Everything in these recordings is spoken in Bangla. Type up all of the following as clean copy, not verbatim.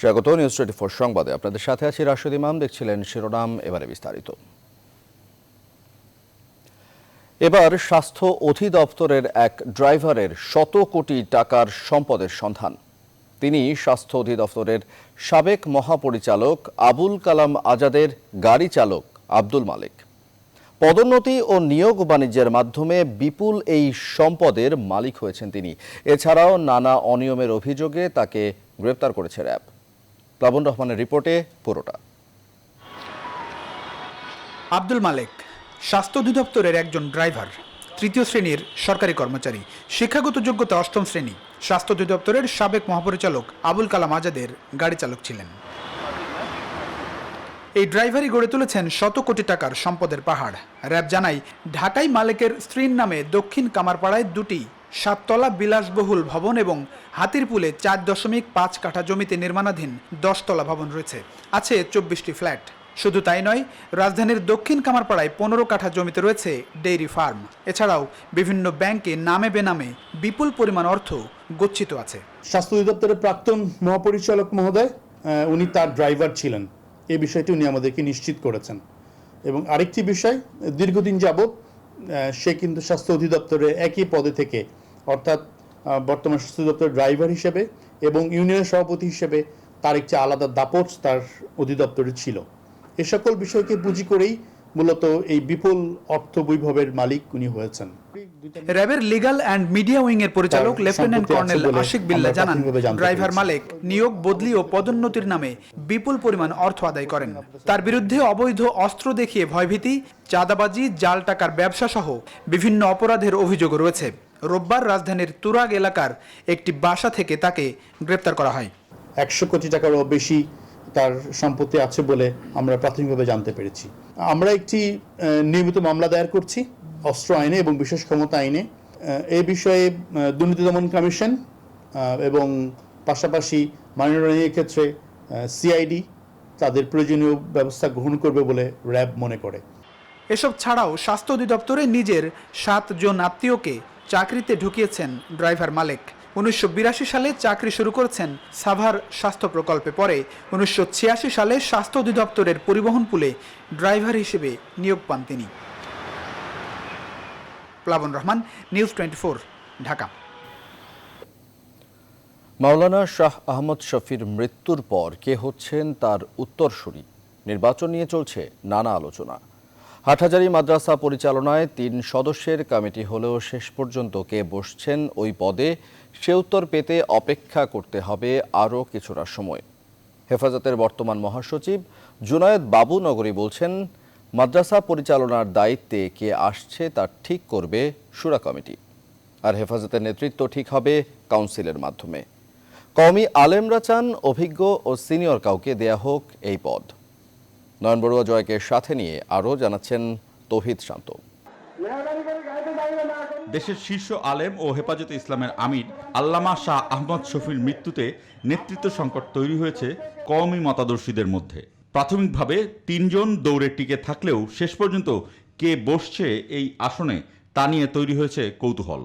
স্বাগত নিউজ 24 সংবাদে আপনাদের সাথে আছি রাশেদ ইমাম। দেখছিলেন শিরোনাম, এবারে বিস্তারিত। এবার স্বাস্থ্য অধিদপ্তরের এক ড্রাইভারের শত কোটি টাকার সম্পদের সন্ধান। তিনি স্বাস্থ্য অধিদপ্তরের সাবেক মহাপরিচালক আবুল কালাম আজাদের গাড়ি চালক আব্দুল মালিক। পদোন্নতি ও নিয়োগ বাণিজ্যের মাধ্যমে বিপুল এই সম্পদের মালিক হয়েছেন তিনি। এছাড়াও নানা অনিয়মের অভিযোগে তাকে গ্রেপ্তার করেছে র্যাব। প্লাবন রহমানের রিপোর্টে পুরোটা। আব্দুল মালিক স্বাস্থ্য অধিদপ্তরের একজন ড্রাইভার, তৃতীয় শ্রেণীর সরকারি কর্মচারী, শিক্ষাগত যোগ্যতা অষ্টম শ্রেণী। স্বাস্থ্য অধিদপ্তরের সাবেক মহাপরিচালক আবুল কালাম আজাদের গাড়ি চালক ছিলেন। এই ড্রাইভারই গড়ে তুলেছেন শত কোটি টাকার সম্পদের পাহাড়। র্যাব জানায়, ঢাকায় মালিকের স্ত্রীর নামে দক্ষিণ কামারপাড়ায় দুটি 7 তলা বিলাসবহুল ভবন এবং হাতিরপুলে 4.5 কাঠা জমিতে নির্মাণাধীন 10 তলা ভবন রয়েছে। আছে 24টি ফ্ল্যাট। শুধু তাই নয়, রাজধানীর দক্ষিণ কামারপাড়ায় 15 কাঠা জমিতে রয়েছে ডেইরি ফার্ম। এছাড়াও বিভিন্ন ব্যাংকে নামে বেনামে বিপুল পরিমাণ অর্থ গচ্ছিত আছে। স্বাস্থ্য অধিদপ্তরের প্রাক্তন মহাপরিচালক মহোদয়, উনি তার ড্রাইভার ছিলেন, এই বিষয়টি উনি আমাদেরকে নিশ্চিত করেছেন। এবং আরেকটি বিষয়, দীর্ঘদিন যাবৎ সে কিন্তু স্বাস্থ্য অধিদপ্তরে একই পদে থেকে, অর্থাৎ বর্তমান স্বাস্থ্য অধিদপ্তরের ড্রাইভার হিসেবে এবং ইউনিয়নের সভাপতি হিসেবে তার একটি আলাদা দাপট তার অধিদপ্তরে ছিল। এ সকল বিষয়কে পুঁজি করেই মূলত এই বিপুল অর্থ বৈভবের মালিক উনি হয়েছেন। র্যাবের লিগ্যাল অ্যান্ড মিডিয়া উইং এর পরিচালক লেফটেন্যান্ট কর্নেল আশিক বিল্লাহ জানান, ড্রাইভার মালিক নিয়োগ, বদলি ও পদোন্নতির নামে বিপুল পরিমাণ অর্থ আদায় করেন। তার বিরুদ্ধে অবৈধ অস্ত্র দেখিয়ে ভয়ভীতি, চাঁদাবাজি, জাল টাকার ব্যবসা সহ বিভিন্ন অপরাধের অভিযোগ রয়েছে। রোববার রাজধানীর তুরাগ এলাকার একটি বাসা থেকে তাকে গ্রেপ্তার করা হয়। 100 কোটি টাকারও বেশি তার সম্পত্তি আছে বলে আমরা প্রাথমিকভাবে জানতে পেরেছি। আমরা একটি নিয়মিত মামলা দায়ের করছি অস্ত্র আইনে এবং বিশেষ ক্ষমতা আইনে। এই বিষয়ে দুর্নীতি দমন কমিশন এবং পাশাপাশি মাননীয় ক্ষেত্রে সিআইডি তাদের প্রয়োজনীয় ব্যবস্থা গ্রহণ করবে বলে র্যাব মনে করে। এসব ছাড়াও স্বাস্থ্য অধিদপ্তরে নিজের 7 জন আত্মীয়কে চাকরিতে ঢুকিয়েছেন ড্রাইভার মালিক। 1982 সালে চাকরি শুরু করেছেন সাভার স্বাস্থ্য প্রকল্পে। পরে 1986 সালে স্বাস্থ্য অধিদপ্তরের পরিবহন পুলে ড্রাইভার হিসেবে নিয়োগ পান তিনি। প্লাবন রহমান, নিউজ 24, ঢাকা। মাওলানা শাহ আহমদ শফির মৃত্যুর পর কে হচ্ছেন তার উত্তরসূরি, নির্বাচন নিয়ে চলছে নানা আলোচনা। হাটহাজারী মাদ্রাসা পরিচালনায় 3 সদস্যের কমিটি হলেও শেষ পর্যন্ত কে বসছেন ওই পদে সে উত্তর পেতে অপেক্ষা করতে হবে আরও কিছুটা সময়। হেফাজতের বর্তমান মহাসচিব জুনায়েদ বাবু নগরী বলছেন, মাদ্রাসা পরিচালনার দায়িত্বে কে আসছে তা ঠিক করবে শুরা কমিটি, আর হেফাজতের নেতৃত্ব ঠিক হবে কাউন্সিলের মাধ্যমে। কওমি আলেমরা চান অভিজ্ঞ ও সিনিয়র কাউকে দেয়া হোক এই পদ। নয়ন বড়ুয়া জয়কে সাথে নিয়ে আরও জানাচ্ছেন তৌহিদ শান্ত। দেশের শীর্ষ আলেম ও হেফাজতে ইসলামের আমির আল্লামা শাহ আহমদ শফির মৃত্যুতে নেতৃত্ব সংকট তৈরি হয়েছে কওমি মতাদর্শীদের মধ্যে। প্রাথমিকভাবে 3 জন দৌড়ে টিকে থাকলেও শেষ পর্যন্ত কে বসছে এই আসনে তা নিয়ে তৈরি হয়েছে কৌতূহল।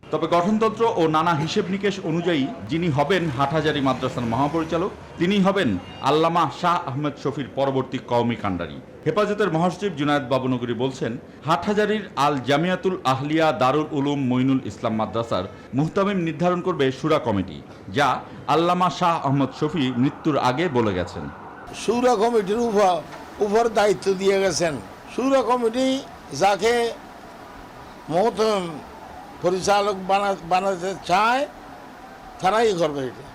তবে গঠনতন্ত্র ও নানা হিসেব নিকেশ অনুযায়ী যিনি হবেন হাটহাজারী মাদ্রাসার মহাপরিচালক, তিনিই হবেন আল্লামা শাহ আহমদ শফির পরবর্তী কওমি কাণ্ডারি। হেফাজতের মহাসচিব জুনায়েদ বাবু নগরী বলছেন, হাটহাজারীর আল জামিয়াতুল আহলিয়া দারুল উলুম মঈনুল ইসলাম মাদ্রাসার মুহতামিম নির্ধারণ করবে শুরা কমিটি, যা আল্লামা শাহ আহমদ শফি মৃত্যুর আগে বলে গেছেন। শুরা কমিটির উপর দায়িত্ব দিয়ে গেছেন। শুরা কমিটি যাকে মুহতামিম পরিচালক বানাতে চায় তারাই করবে এটা।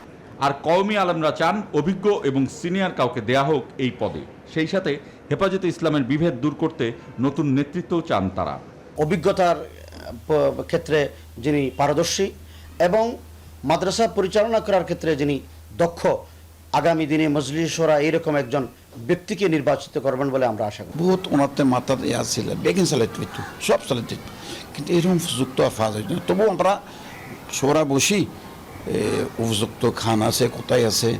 আর কওমি আলেমরা চান অভিজ্ঞ এবং সিনিয়র কাউকে দেয়া হোক এই পদে। সেই সাথে হেফাজতে ইসলামের বিভেদ দূর করতে নতুন নেতৃত্বও চান তারা। অভিজ্ঞতার ক্ষেত্রে যিনি পারদর্শী এবং মাদ্রাসা পরিচালনা করার ক্ষেত্রে যিনি দক্ষ, আগামী দিনে মজলিস শোরা এইরকম একজন ব্যক্তিকে নির্বাচিত করবেন বলে আমরা আশা করি। বহুত ওনাতে মাথার ছিল বেগিন চালাইতে সব চালাইতে, কিন্তু এরকম যুক্ত ফাজ হয়েছে না। তবু আমরা সোরা বসি উপযুক্ত খান আছে, কোথায় আছে,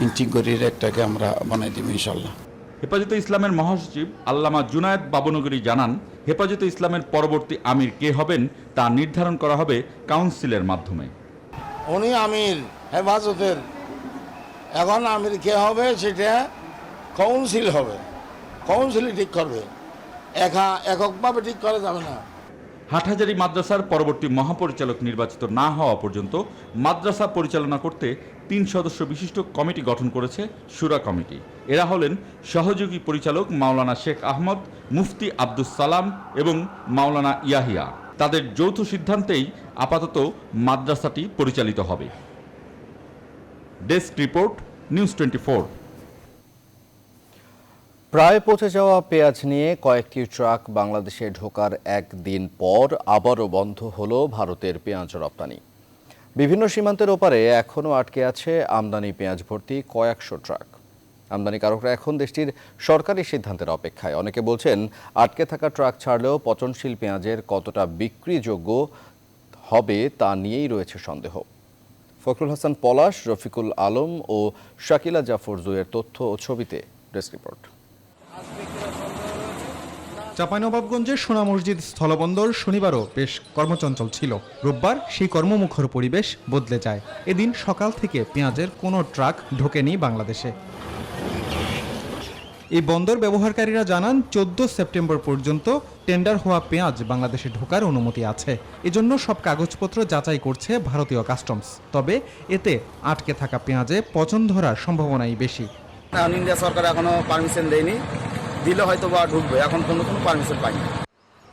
ইন্টিগ্রির একটাকে আমরা বানাই দিব ইনশাল্লাহ। হেফাজতে ইসলামের মহাসচিব আল্লামা জুনায়েদ বাবুনগরী জানান, হেফাজতে ইসলামের পরবর্তী আমির কে হবেন তা নির্ধারণ করা হবে কাউন্সিলের মাধ্যমে। উনি আমির হেফাজতের। এখন আমির কে হবে সেটা কাউন্সিল হবে, কাউন্সিলই ঠিক করবে, এককভাবে ঠিক করা যাবে না। হাটহাজারী মাদ্রাসার পরবর্তী মহাপরিচালক নির্বাচিত না হওয়া পর্যন্ত মাদ্রাসা পরিচালনা করতে 3 সদস্য বিশিষ্ট কমিটি গঠন করেছে শুরা কমিটি। এরা হলেন সহযোগী পরিচালক মাওলানা শেখ আহমদ, মুফতি আব্দুস সালাম এবং মাওলানা ইয়াহিয়া। তাদের যৌথ সিদ্ধান্তেই আপাতত মাদ্রাসাটি পরিচালিত হবে। Desk report, news 24। প্রায় পচে যাওয়া পেঁয়াজ নিয়ে কয়েকটি ট্রাক বাংলাদেশে ঢোকার একদিন পর আবারও বন্ধ হলো ভারতের পেঁয়াজ রপ্তানি। বিভিন্ন সীমান্তের ওপারে এখনও আটকে আছে আমদানি পেঁয়াজ ভর্তি কয়েকশো ট্রাক। আমদানিকারকরা এখন দেশটির সরকারি সিদ্ধান্তের অপেক্ষায়। অনেকে বলছেন আটকে থাকা ট্রাক ছাড়লেও পচনশীল পেঁয়াজের কতটা বিক্রিযোগ্য হবে তা নিয়েই রয়েছে সন্দেহ। ফখরুল হাসান পলাশ, রফিকুল আলম ও শাকিলা জাফর জুয়ের তথ্য ও ছবিতে ডেস্ক রিপোর্ট। চাঁপাইনবাবগঞ্জের সোনা মসজিদ স্থলবন্দর শনিবারও বেশ কর্মচঞ্চল ছিল। রোববার সেই কর্মমুখর পরিবেশ বদলে যায়। এদিন সকাল থেকে পেঁয়াজের কোনো ট্রাক ঢোকেনি বাংলাদেশে। এই বন্দর ব্যবহারকারীরা জানান 14 সেপ্টেম্বর পর্যন্ত টেন্ডার হওয়া পেঁয়াজ বাংলাদেশে ঢোকার অনুমতি আছে। এজন্য সব কাগজপত্র যাচাই করছে ভারতীয় কাস্টমস। তবে এতে আটকে থাকা পেঁয়াজে পচন ধরার সম্ভাবনাই বেশি। ইন্ডিয়া সরকার এখনো পারমিশন দেয়নি, দিলে হয়তো বা ঢুকবে, এখন কোনো পারমিশন পাইনি।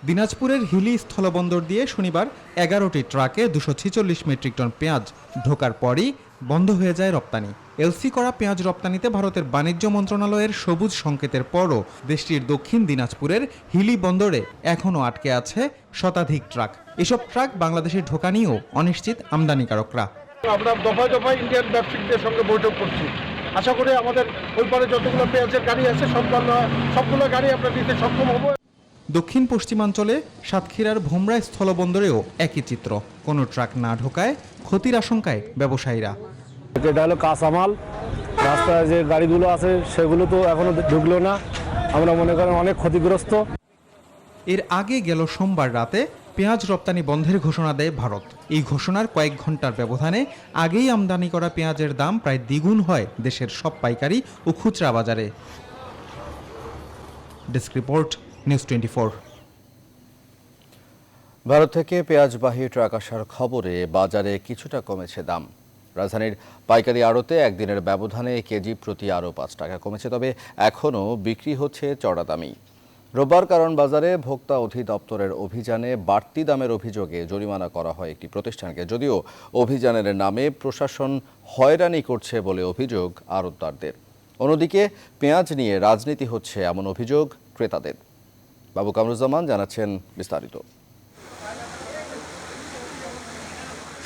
দিনাজপুরের হিলি স্থলবন্দর দিয়ে শনিবার 11টি ট্রাকে 246 মেট্রিক টন পেঁয়াজ ঢোকার পরই বন্ধ হয়ে যায় রপ্তানি। এলসি করা পেঁয়াজ রপ্তানিতে ভারতের বাণিজ্য মন্ত্রণালয়ের সবুজ সংকেতের পরও দেশটির দক্ষিণ দিনাজপুরের হিলি বন্দরে এখনও আটকে আছে শতাধিক ট্রাক। এসব ট্রাক বাংলাদেশে ঢোকা নিয়েও অনিশ্চিত আমদানিকারকরা। আমরা দফায় দফায় ইন্ডিয়ান ব্যবসায়ীদের সঙ্গে বৈঠক করছি। আশা করি আমাদের ওই পারে যতগুলো পেঁয়াজের গাড়ি আছে সবগুলো গাড়ি আমরা দিতে সক্ষম হব। দক্ষিণ পশ্চিমাঞ্চলে সাতক্ষীরার ভোমরা স্থলবন্দরেও একই চিত্র। কোনো ট্রাক না ঢোকায় ক্ষতির আশঙ্কায় ব্যবসায়ীরা। এটা হলো কাঁচামাল, রাস্তায় যে গাড়িগুলো আছে সেগুলো তো এখনো ঢুকলো না, আমরা মনে করেন অনেক ক্ষতিগ্রস্ত। এর আগে গেল সোমবার রাতে পেঁয়াজ রপ্তানি বন্ধের ঘোষণা দেয় ভারত। এই ঘোষণার কয়েক ঘন্টার ব্যবধানে আগেই আমদানি করা পেঁয়াজের দাম প্রায় দ্বিগুণ হয় দেশের সব পাইকারি ও খুচরা বাজারে। Desk report, news 24। ভারত থেকে পেঁয়াজবাহী ট্রাক আসার খবরে বাজারে কিছুটা কমেছে দাম। রাজধানীর পাইকারি আড়তে একদিনের ব্যবধানে কেজি প্রতি আরও 5 টাকা কমেছে, তবে এখনও বিক্রি হচ্ছে চড়া দামেই। রোববার কারণ বাজারে ভোক্তা অধিদপ্তরের অভিযানে বাড়তি দামের অভিযোগে জরিমানা করা হয় একটি প্রতিষ্ঠানকে। যদিও অভিযানের নামে প্রশাসন হয়রানি করছে বলে অভিযোগ আড়তদারদের। অন্যদিকে পেঁয়াজ নিয়ে রাজনীতি হচ্ছে এমন অভিযোগ ক্রেতাদের। বাবু কামরুজ্জামান জানাচ্ছেন বিস্তারিত।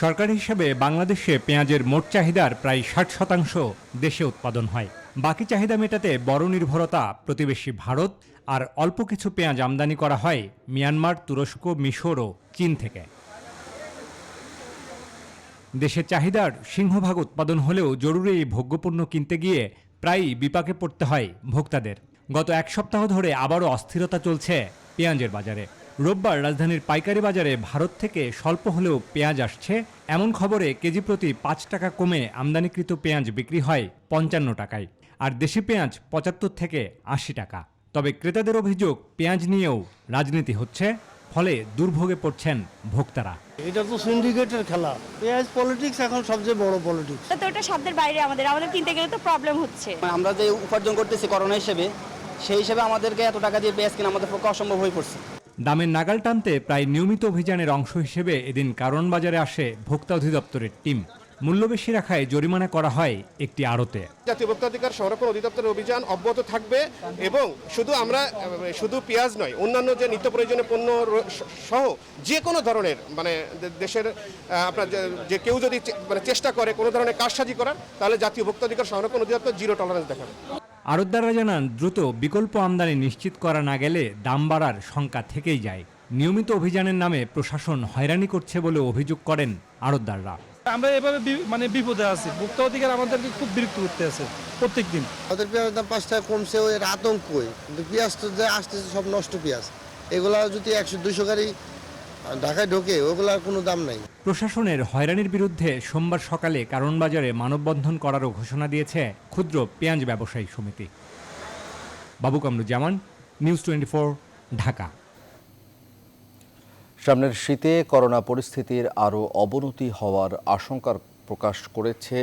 সরকারি হিসেবে বাংলাদেশে পেঁয়াজের মোট চাহিদার প্রায় 60% দেশে উৎপাদন হয়। বাকি চাহিদা মেটাতে বড় নির্ভরতা প্রতিবেশী ভারত, আর অল্প কিছু পেঁয়াজ আমদানি করা হয় মিয়ানমার, তুরস্ক, মিশর ও চীন থেকে। দেশের চাহিদার সিংহভাগ উৎপাদন হলেও জরুরি এই ভোগ্যপণ্য কিনতে গিয়ে প্রায়ই বিপাকে পড়তে হয় ভোক্তাদের। গত এক সপ্তাহ ধরে আবারও অস্থিরতা চলছে পেঁয়াজের বাজারে। রোববার রাজধানীর পাইকারি বাজারে ভারত থেকে স্বল্প হলেও পেঁয়াজ আসছে এমন খবরে কেজি প্রতি 5 টাকা কমে আমদানিকৃত পেঁয়াজ বিক্রি হয় 55 টাকায়, আর দেশি পেঁয়াজ 75 থেকে 80 টাকা। তবে ক্রেতাদের অভিযোগ পেঁয়াজ নিয়েও রাজনীতি হচ্ছে, ফলে দুর্ভোগে পড়ছেন ভোক্তারা। এটা তো সিন্ডিকেটের খেলা, পেঁয়াজ পলিটিক্স এখন সবচেয়ে বড় পলিটিক্স। তো এটা শব্দের বাইরে আমাদের কিনতে গেলে তো প্রবলেম হচ্ছে। আমরা যে উপার্জন করতেছি করোনা হিসেবে, সেই হিসেবে আমাদেরকে এত টাকা দিয়ে পেঁয়াজ কিনা আমাদের পক্ষে অসম্ভব হয়ে পড়ছে। দামের নাগাল টানতে প্রায় নিয়মিত অভিযানের অংশ হিসেবে এদিন কারণ বাজারে আসে ভোক্তা অধিদপ্তরের টিম। মূল্য বেশি রাখায় জরিমানা করা হয় একটি আড়তে। জাতীয় ভোক্তাধিকার সংরক্ষণ অধিদপ্তরের অভিযান অব্যাহত থাকবে এবং শুধু পেঁয়াজ নয়, অন্যান্য যে নিত্য প্রয়োজনীয় পণ্য সহ যে কোনো ধরনের দেশের আপনার যে কেউ যদি চেষ্টা করে কোনো ধরনের কারসাজি করার, তাহলে জাতীয় ভোক্তাধিকার সংরক্ষণ অধিদপ্তর জিরো টলারেন্স দেখাবে। আড়তদাররা জানান দ্রুত বিকল্প আমদানি নিশ্চিত করা না গেলে দাম বাড়ার শঙ্কা থেকেই যায়। নিয়মিত অভিযানের নামে প্রশাসন হয়রানি করছে বলে অভিযোগ করেন আড়তদাররা। আমরা এভাবে বিপদে আছি, ভোক্তা অধিকার আমাদেরকে খুব বিরক্ত করতে আছে প্রত্যেক দিন। আমাদের পেঁয়াজের দাম 5 টাকা কমছে, ওই আতঙ্ক। কিন্তু পেঁয়াজ তো যে আসতেছে সব নষ্ট পেঁয়াজ। এগুলা যদি 100-200 গাড়ি ঢাকায় ঢোকে ওগুলার কোনো দাম নাই। প্রশাসনের হয়রানির বিরুদ্ধে সোমবার সকালে কারণ বাজারে মানববন্ধন করারও ঘোষণা দিয়েছে ক্ষুদ্র পেঁয়াজ ব্যবসায়ী সমিতি। বাবু কামরুজ্জামান, নিউজ 24, ঢাকা। সামনের শীতে করোনা পরিস্থিতির আরও অবনতি হওয়ার আশঙ্কা প্রকাশ করেছে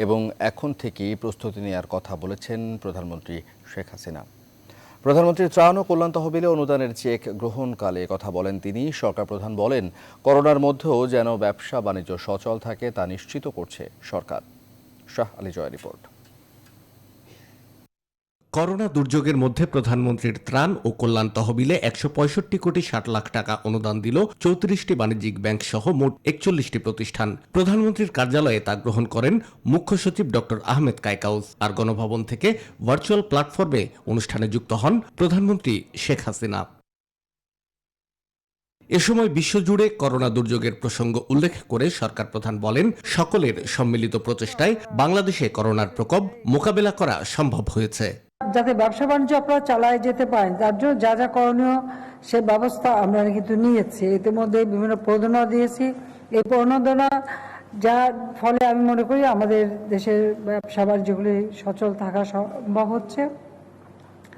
এবং এখন থেকেই প্রস্তুতি নেওয়ার কথা বলেছেন প্রধানমন্ত্রী শেখ হাসিনা। প্রধানমন্ত্রীর ত্রাণ ও কল্যাণ তহবিলে অনুদানের চেক গ্রহণকালে কথা বলেন তিনি। সরকার প্রধান বলেন, করোনার মধ্যেও যেন ব্যবসা বাণিজ্য সচল থাকে তা নিশ্চিত করছে সরকার। শাহ আলী জয় রিপোর্ট। করোনা দুর্যোগের মধ্যে প্রধানমন্ত্রীর ত্রাণ ও কল্যাণ তহবিলে 165 কোটি 60 লাখ টাকা অনুদান দিল 34টি বাণিজ্যিক ব্যাংক সহ মোট 41টি প্রতিষ্ঠান। প্রধানমন্ত্রীর কার্যালয়ে তা গ্রহণ করেন মুখ্য সচিব ডক্টর আহমেদ কায়কাউস। আর গণভবন থেকে ভার্চুয়াল প্ল্যাটফর্মে অনুষ্ঠানে যুক্ত হন প্রধানমন্ত্রী শেখ হাসিনা। এ সময় বিশ্বজুড়ে করোনা দুর্যোগের প্রসঙ্গ উল্লেখ করে সরকার প্রধান বলেন, সকলের সম্মিলিত প্রচেষ্টায় বাংলাদেশে করোনার প্রকোপ মোকাবেলা করা সম্ভব হয়েছে। যাতে ব্যবসা বাণিজ্য আপনারা চালায় যেতে পারেন তার জন্য যা যা করণীয় সে ব্যবস্থা আমরা কিন্তু নিয়েছি। ইতিমধ্যে বিভিন্ন প্রণোদনা দিয়েছি। এই প্রণোদনা যার ফলে আমি মনে করি আমাদের দেশের ব্যবসা বাণিজ্যগুলি সচল থাকা সম্ভব হচ্ছে।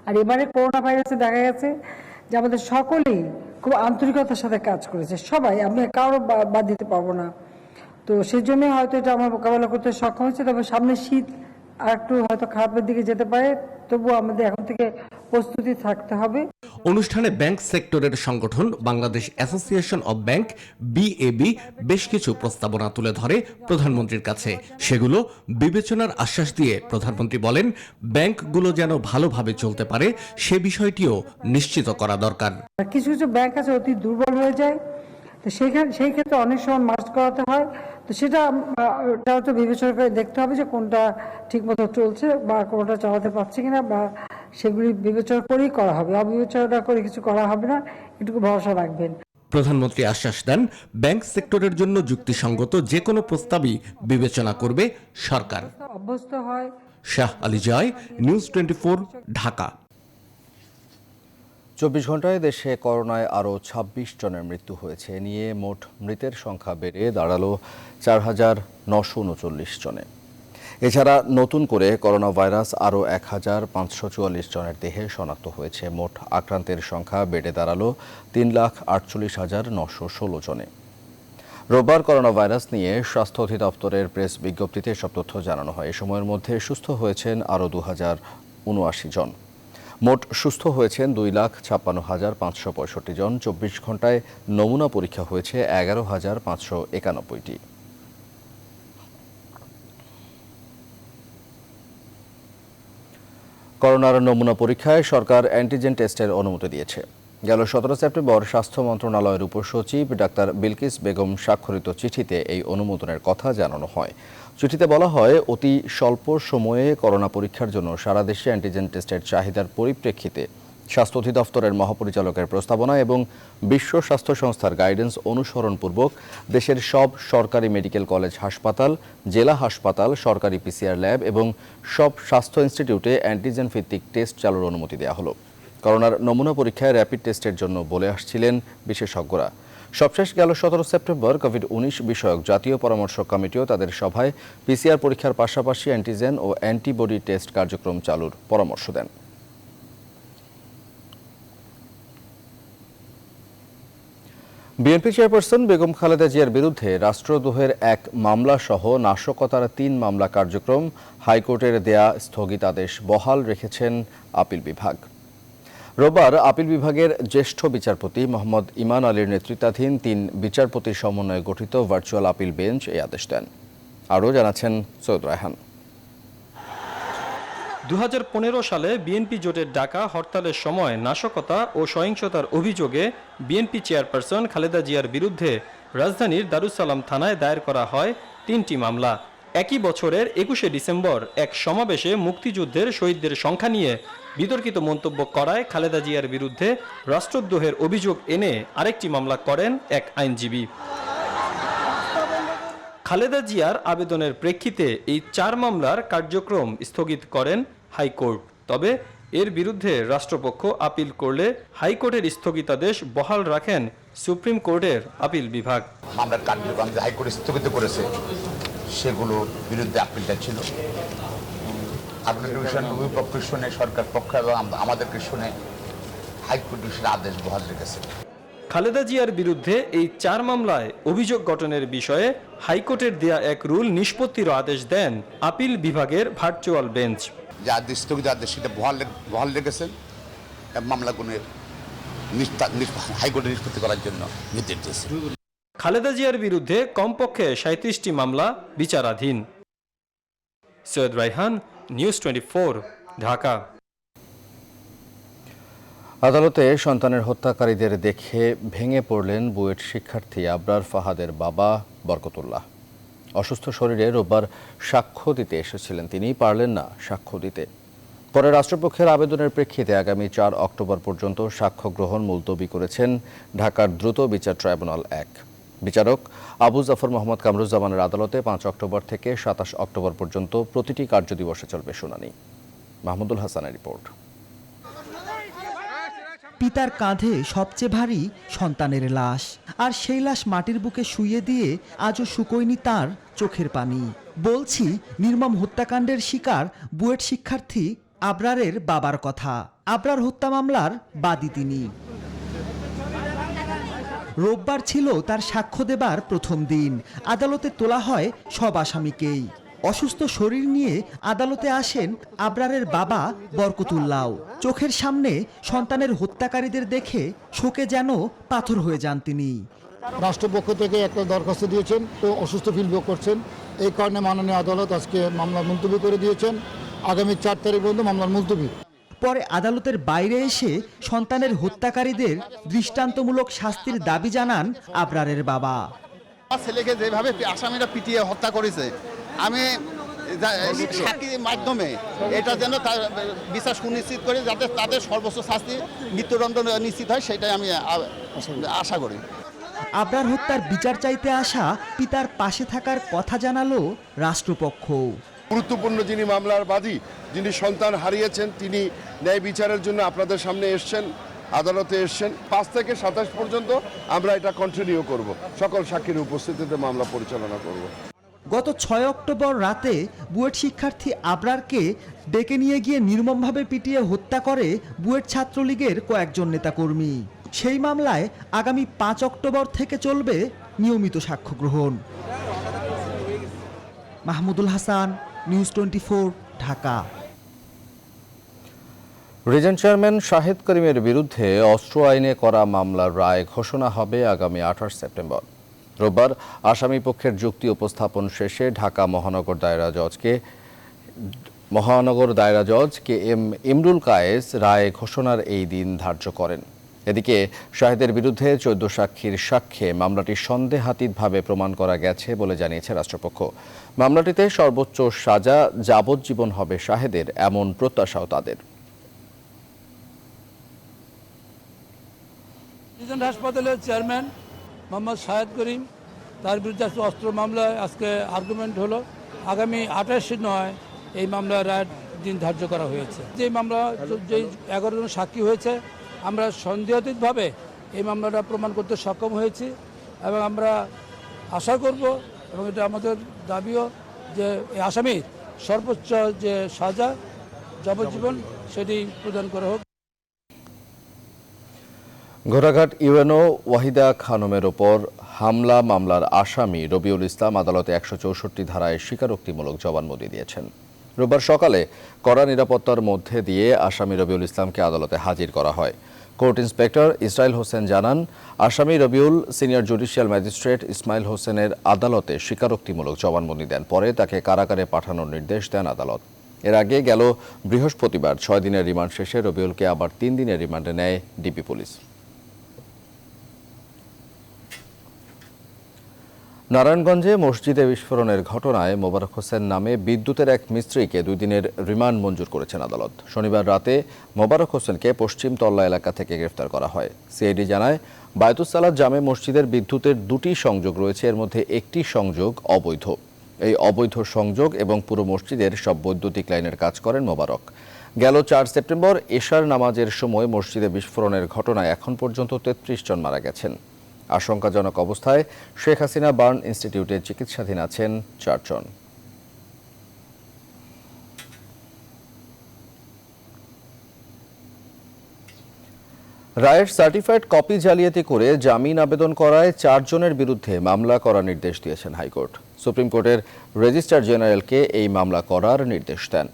আর এবারে করোনা ভাইরাসে দেখা গেছে যে আমাদের সকলেই খুব আন্তরিকতার সাথে কাজ করেছে, সবাই, আমি কারো বাদ দিতে পারবো না। তো সেই জন্যই হয়তো এটা আমরা মোকাবেলা করতে সক্ষম হয়েছে। তবে সামনে শীত আর একটু হয়তো খারাপের দিকে যেতে পারে, তবুও আমাদের এখন থেকে প্রস্তুতি থাকতে হবে। অনুষ্ঠানে ব্যাংক সেক্টরের সংগঠন Bangladesh association of bank BAB বেশ কিছু প্রস্তাবনা তুলে ধরে প্রধানমন্ত্রীর কাছে। সেগুলো বিবেচনার আশ্বাস দিয়ে প্রধানমন্ত্রী বলেন, ব্যাংকগুলো যেন ভালোভাবে চলতে পারে সে বিষয়টিও নিশ্চিত করা দরকার। কিছু কিছু ব্যাংক আছে অতি দুর্বল হয়ে যায়, তো সেই ক্ষেত্রে অনেক সময় মার্জ করাতে হয়। তো সেটাও তো বিবেচনা করে দেখতে হবে যে কোনটা ঠিকমতো চলছে বা কোনটা চালাতে পারছে কিনা, বা সেগুলি বিবেচনা করেই করা হবে। অবিবেচনা করে কিছু করা হবে না, এটুকু ভরসা রাখবেন। প্রধানমন্ত্রী আশ্বাস দেন, ব্যাংক সেক্টরের জন্য যুক্তিসঙ্গত যে কোনো প্রস্তাবই বিবেচনা করবে সরকার। অভ্যস্ত হয়। শাহ আলী জয়, নিউজ 24, ঢাকা। 24 ঘন্টায় দেশে করোনায় আরও 26 জনের মৃত্যু হয়েছে। এ নিয়ে মোট মৃতের সংখ্যা বেড়ে দাঁড়ালো 4,939 জনে। এছাড়া নতুন করে করোনা ভাইরাস আরও 1,544 জনের দেহে শনাক্ত হয়েছে। মোট আক্রান্তের সংখ্যা বেড়ে দাঁড়ালো 3,48,916 জনে। রোববার করোনা ভাইরাস নিয়ে স্বাস্থ্য অধিদপ্তরের প্রেস বিজ্ঞপ্তিতে এসব তথ্য জানানো হয়। এ সময়ের মধ্যে সুস্থ হয়েছেন আরও 2,079 জন। মোট সুস্থ হয়েছেন 2,56,565 জন। 24 ঘন্টায় নমুনা পরীক্ষা হয়েছে 11,591টি। করোনার নমুনা পরীক্ষায় সরকার অ্যান্টিজেন টেস্টের অনুমতি দিয়েছে। গেল 17 সেপ্টেম্বর স্বাস্থ্য মন্ত্রণালয়ের উপসচিব ডাক্তার বিলকিস বেগম স্বাক্ষরিত চিঠিতে এই অনুমোদনের কথা জানানো হয়। চিঠিতে বলা হয়, অতি স্বল্প সময়ে করোনা পরীক্ষার জন্য সারা দেশে অ্যান্টিজেন টেস্টের চাহিদার পরিপ্রেক্ষিতে স্বাস্থ্য অধিদপ্তরের মহাপরিচালকের প্রস্তাবনা এবং বিশ্ব স্বাস্থ্য সংস্থার গাইডেন্স অনুসরণপূর্বক দেশের সব সরকারি মেডিকেল কলেজ হাসপাতাল, জেলা হাসপাতাল, সরকারি PCR ল্যাব এবং সব স্বাস্থ্য ইনস্টিটিউটে অ্যান্টিজেন ভিত্তিক টেস্ট চালুর অনুমতি দেওয়া হলো। করোনার নমুনা পরীক্ষায় র্যাপিড টেস্টের জন্য বলে আসছিলেন বিশেষজ্ঞরা। সবশেষ গেল 17 সেপ্টেম্বর কোভিড-19 বিষয়ক জাতীয় পরামর্শ কমিটিও তাদের সভায় PCR পরীক্ষার পাশাপাশি অ্যান্টিজেন ও অ্যান্টিবডি টেস্ট কার্যক্রম চালুর পরামর্শ দেন। বিএনপি চেয়ারপারসন বেগম খালেদা জিয়ার বিরুদ্ধে রাষ্ট্রদ্রোহের এক মামলা সহ নাশকতার 3 মামলা কার্যক্রম হাইকোর্টের দেয়া স্থগিতাদেশ বহাল রেখেছেন আপিল বিভাগ। রোববার আপিল বিভাগের জ্যেষ্ঠ বিচারপতি মোহাম্মদ ইমান আলীর নেতৃত্বাধীন 3 বিচারপতির সমন্বয়ে গঠিত ভার্চুয়াল আপিল বেঞ্চ এই আদেশ দেন। আরও জানাচ্ছেন সৈয়দ রায়হান। 2015 সালে বিএনপি জোটের ডাকা হরতালের সময় নাশকতা ও সহিংসতার অভিযোগে বিএনপি চেয়ারপারসন খালেদা জিয়ার বিরুদ্ধে রাজধানীর দারুসালাম থানায় দায়ের করা হয় 3টি মামলা। একই বছরের 21শে ডিসেম্বর এক সমাবেশে মুক্তিযুদ্ধের শহীদদের সংখ্যা নিয়ে বিতর্কিত মন্তব্য করায় খালেদা জিয়ার বিরুদ্ধে রাষ্ট্রদ্রোহের অভিযোগ এনে আরেকটি মামলা করেন এক আইনজীবী। খালেদা জিয়ার আবেদনের প্রেক্ষিতে এই 4 মামলার কার্যক্রম স্থগিত করেন হাইকোর্ট। তবে এর বিরুদ্ধে রাষ্ট্রপক্ষ আপিল করলে হাইকোর্টের স্থগিতাদেশ বহাল রাখেন সুপ্রিম কোর্টের আপিল বিভাগ। মামলার কার্যক্রম যে হাইকোর্ট স্থগিত করেছে সেগুলোর বিরুদ্ধে আপিলটা ছিল। আপিল ডিভিশন উভয় পক্ষ শুনে, সরকার পক্ষ এবং আমাদেরকে শুনে হাইকোর্ট ডিভিশনের আদেশ বহাল রেখেছে। খালেদা জিয়ার বিরুদ্ধে এই 4 মামলায় অভিযোগ গঠনের বিষয়ে হাইকোর্টের দেয়া এক রুল নিষ্পত্তির আদেশ দেন আপিল বিভাগের ভার্চুয়াল বেঞ্চ। যে আদেশ স্থগিত আদেশ সেটা বহাল রেখেছেন, মামলাগুলোর হাইকোর্টে নিষ্পত্তি করার জন্য নির্দেশ দিয়েছে। খালেদা জিয়ার বিরুদ্ধে কমপক্ষে 37টি মামলা বিচারাধীন। সৈয়দ রায়হান, নিউজ 24, ঢাকা। আদালতে সন্তানের হত্যাকারীদের দেখে ভেঙে পড়লেন বুয়েট শিক্ষার্থী আবরার ফাহাদের বাবা বরকতুল্লাহ। অসুস্থ শরীরে রোববার সাক্ষ্য দিতে এসেছিলেন তিনি, পারলেন না সাক্ষ্য দিতে। পরে রাষ্ট্রপক্ষের আবেদনের প্রেক্ষিতে আগামী 4 অক্টোবর পর্যন্ত সাক্ষ্য গ্রহণ মুলতবি করেছেন ঢাকার দ্রুত বিচার ট্রাইব্যুনাল 1। বিচারক আবু জাফর মোহাম্মদ কামরুজ্জামানের আদালতে 5 অক্টোবর থেকে 27 অক্টোবর পর্যন্ত প্রতিটি কার্যদিবসে চলবে শুনানি। মাহমুদুল হাসানের রিপোর্ট। পিতার কাঁধে সবচেয়ে ভারী সন্তানের লাশ, আর সেই লাশ মাটির বুকে শুইয়ে দিয়ে আজও শুকোয়নি তার চোখের পানি। বলছি নির্মম হত্যাকাণ্ডের শিকার বুয়েট শিক্ষার্থী আবরারের বাবার কথা। আবরার হত্যা মামলার বাদী তিনি। রোববার ছিল তার সাক্ষ্য দেবার প্রথম দিন। আদালতে তোলা হয় সব আসামিকেই। অসুস্থ শরীর নিয়ে আদালতে আসেন আবরারের বাবা বরকতুল্লাহ। চোখের সামনে সন্তানের হত্যাকারীদের দেখে শোকে যেন পাথর হয়ে যান তিনি। রাষ্ট্রপক্ষ থেকে একটা দরখাস্ত দিয়েছেন, তো অসুস্থ ফিল করছেন, এই কারণে মাননীয় আদালত আজকে মামলা মুলতবি করে দিয়েছেন। আগামী 4 তারিখ পর্যন্ত মামলার মুলতবি। পরে আদালতের বাইরে এসে সন্তানের হত্যাকারীদের দৃষ্টান্তমূলক শাস্তির দাবি জানান আবরারের বাবা। ছেলেকে যেভাবে আসামিরা পিটিয়ে হত্যা করেছে, আমি সাক্ষীর মাধ্যমে এটা যেন তার বিচার সুনিশ্চিত করে যাতে তাদের সর্বোচ্চ শাস্তি মৃত্যুদণ্ড নিশ্চিত হয়, সেটাই আমি আশা করি। আবরার হত্যার বিচার চাইতে আসা পিতার পাশে থাকার কথা জানালো রাষ্ট্রপক্ষ। গুরুত্বপূর্ণ যিনি মামলার বাদী, যিনি সন্তান হারিয়েছেন, তিনি ন্যায় বিচারের জন্য আপনাদের সামনে এসছেন, আদালতে এসছেন। 5 থেকে 27 পর্যন্ত আমরা এটা কন্টিনিউ করব, সকল সাক্ষীর উপস্থিতিতে মামলা পরিচালনা করব। গত 6 অক্টোবর রাতে বুয়েট শিক্ষার্থী আবরারকে ডেকে নিয়ে গিয়ে নির্মমভাবে পিটিয়ে হত্যা করে বুয়েট ছাত্রলীগের কয়েকজন নেতাকর্মী। সেই মামলায় আগামী 5 অক্টোবর থেকে চলবে নিয়মিত সাক্ষ্য গ্রহণ। Mahmudul Hasan, news 24, Dhaka. Regent chairman Shahed করিমের বিরুদ্ধে অস্ত্র আইনে করা মামলার রায় ঘোষণা হবে আগামী 28 সেপ্টেম্বর। রোববার আসামি পক্ষের যুক্তি উপস্থাপন শেষে ঢাকা মহানগর দায়রা জজ KM ইমরুল কায়েস রায় ঘোষণার এই দিন ধার্য করেন। এদিকে শাহেদের বিরুদ্ধে 14 সাক্ষীর সাক্ষ্যে মামলাটি সন্দেহাতীতভাবে প্রমাণ করা গেছে বলে জানিয়েছে রাষ্ট্রপক্ষ। মামলাটিতে সর্বোচ্চ সাজা যাবজ্জীবন হবে শাহেদের, এমন প্রত্যাশাও তাদের। হাসপাতালের চেয়ারম্যান মোহাম্মদ শাহেদ করিম, তার বিরুদ্ধে অস্ত্র মামলায় আজকে আর্গুমেন্ট হলো। আগামী 28/9 এই মামলার রায়ের দিন ধার্য করা হয়েছে। যে মামলা যেই 11 জন সাক্ষী হয়েছে, আমরা সন্দেহাতীতভাবে এই মামলাটা প্রমাণ করতে সক্ষম হয়েছি এবং আমরা আশা করব এবং এটা আমাদের দাবিও যে এই আসামির সর্বোচ্চ যে সাজা যাবজ্জীবন সেটি প্রদান করা হোক। ঘোড়াঘাট ইউএনও ওয়াহিদা খানমের ওপর হামলা মামলার আসামি রবিউল ইসলাম আদালতে 164 ধারায় স্বীকারোক্তিমূলক জবানবন্দি দিয়েছেন। রোববার সকালে কড়া নিরাপত্তার মধ্যে দিয়ে আসামি রবিউল ইসলামকে আদালতে হাজির করা হয়। কোর্ট ইন্সপেক্টর ইসরাইল হোসেন জানান, আসামি Rabiul senior judicial magistrate Ismail হোসেনের আদালতে স্বীকারোক্তিমূলক জবানবন্দি দেন। পরে তাকে কারাগারে পাঠানোর নির্দেশ দেন আদালত। এর আগে গেল বৃহস্পতিবার 6 দিনের রিমান্ড শেষে রবিউলকে আবার 3 দিনের রিমান্ডে নেয় ডিবি পুলিশ। নারায়ণগঞ্জে মসজিদে বিস্ফোরণের ঘটনায় মোবারক হোসেন নামে বিদ্যুতের এক মিস্ত্রিকে 2 দিনের রিমান্ড মঞ্জুর করেছেন আদালত। শনিবার রাতে মোবারক হোসেনকে পশ্চিম তল্লা এলাকা থেকে গ্রেফতার করা হয়। সিআইডি জানায়, বায়তুস সালাত জামে মসজিদের বিদ্যুতের 2টি সংযোগ রয়েছে, এর মধ্যে একটি সংযোগ অবৈধ। এই অবৈধ সংযোগ এবং পুরো মসজিদের সব বৈদ্যুতিক লাইনের কাজ করেন মোবারক। গেল 4 সেপ্টেম্বর এশার নামাজের সময় মসজিদে বিস্ফোরণের ঘটনায় এখন পর্যন্ত 33 জন মারা গেছেন। আশঙ্কাজনক অবস্থায় শেখ হাসিনা বার্ন ইনস্টিটিউটে চিকিৎসাধীন আছেন 4 জন। রায়ের সার্টিফাইড কপি জালিয়াতি করে জামিন আবেদন করায় 4 জনের বিরুদ্ধে মামলা করার নির্দেশ দিয়েছেন হাইকোর্ট। সুপ্রিম কোর্টের রেজিস্ট্রার জেনারেলকে এই মামলা করার নির্দেশ দেন।